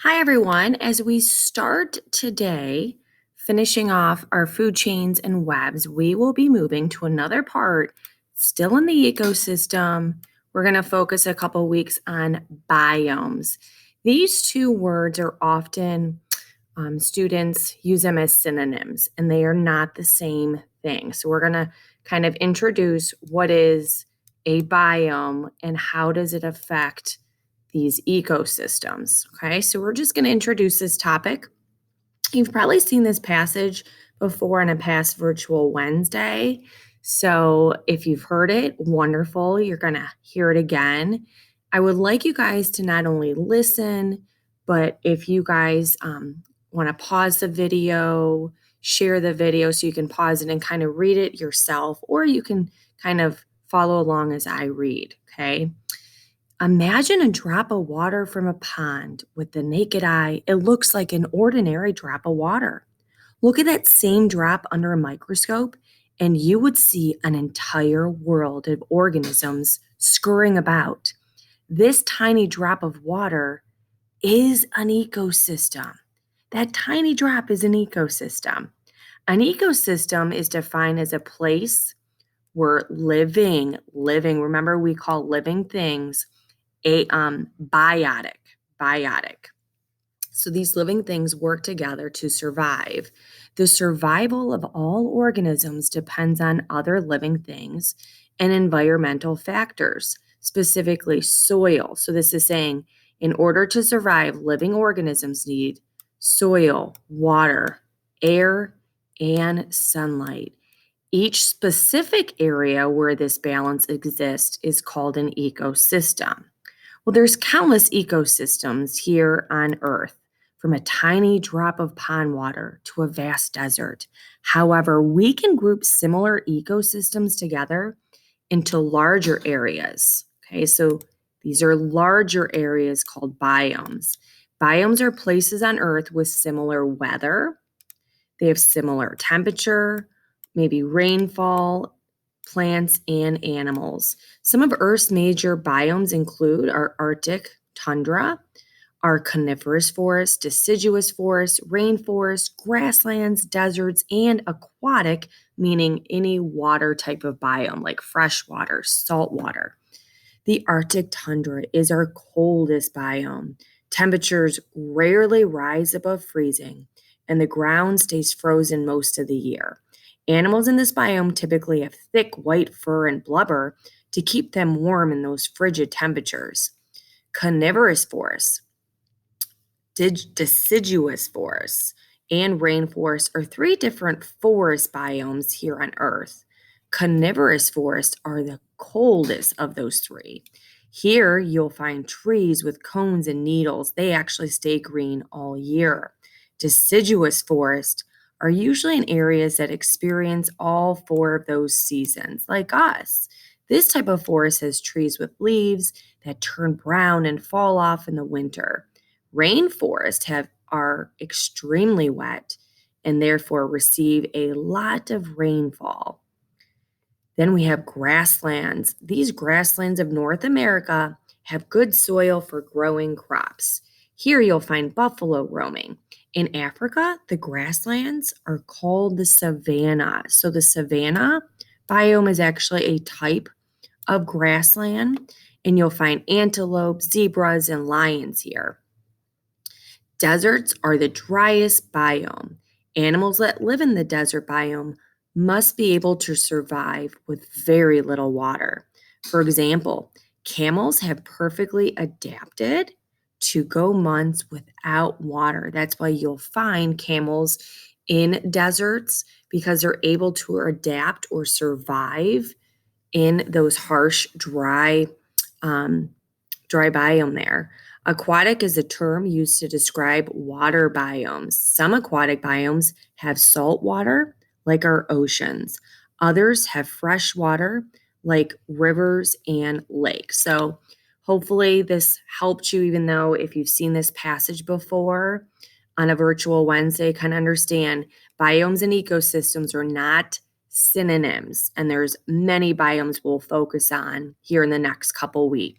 Hi, everyone. As we start today, finishing off our food chains and webs, we will be moving to another part still in the ecosystem. We're going to focus a couple weeks on biomes. These two words are often, students use them as synonyms, and they are not the same thing. So, we're going to kind of introduce what is a biome and how does it affect these ecosystems. Okay, so we're just going to introduce this topic. You've probably seen this passage before in a past virtual Wednesday. So if you've heard it, wonderful. You're going to hear it again. I would like you guys to not only listen, but if you guys want to pause the video, share the video so you can pause it and kind of read it yourself, or you can kind of follow along as I read. Okay. Imagine a drop of water from a pond. With the naked eye, it looks like an ordinary drop of water. Look at that same drop under a microscope, and you would see an entire world of organisms scurrying about. This tiny drop of water is an ecosystem. That tiny drop is an ecosystem. An ecosystem is defined as a place where living, remember we call living things biotic. So these living things work together to survive. The survival of all organisms depends on other living things and environmental factors, specifically soil. So this is saying in order to survive, living organisms need soil, water, air, and sunlight. Each specific area where this balance exists is called an ecosystem. Well, there's countless ecosystems here on Earth, from a tiny drop of pond water to a vast desert. However, we can group similar ecosystems together into larger areas. Okay, so these are larger areas called biomes. Biomes are places on Earth with similar weather, they have similar temperature, maybe rainfall, plants, and animals. Some of Earth's major biomes include our Arctic tundra, our coniferous forests, deciduous forests, rainforests, grasslands, deserts, and aquatic, meaning any water type of biome like freshwater, saltwater. The Arctic tundra is our coldest biome. Temperatures rarely rise above freezing, and the ground stays frozen most of the year. Animals in this biome typically have thick white fur and blubber to keep them warm in those frigid temperatures. Coniferous forests, deciduous forests, and rainforests are three different forest biomes here on Earth. Coniferous forests are the coldest of those three. Here, you'll find trees with cones and needles. They actually stay green all year. Deciduous forests are usually in areas that experience all four of those seasons, like us. This type of forest has trees with leaves that turn brown and fall off in the winter. Rainforests are extremely wet and therefore receive a lot of rainfall. Then we have grasslands. These grasslands of North America have good soil for growing crops. Here you'll find buffalo roaming. In Africa, the grasslands are called the savanna. So the savanna biome is actually a type of grassland, and you'll find antelope, zebras, and lions here. Deserts are the driest biome. Animals that live in the desert biome must be able to survive with very little water. For example, camels have perfectly adapted to go months without water. That's why you'll find camels in deserts because they're able to adapt or survive in those harsh, dry biome there. Aquatic is a term used to describe water biomes. Some aquatic biomes have salt water, like our oceans. Others have fresh water, like rivers and lakes. So, hopefully, this helped you, even though if you've seen this passage before on a virtual Wednesday, kind of understand biomes and ecosystems are not synonyms, and there's many biomes we'll focus on here in the next couple weeks.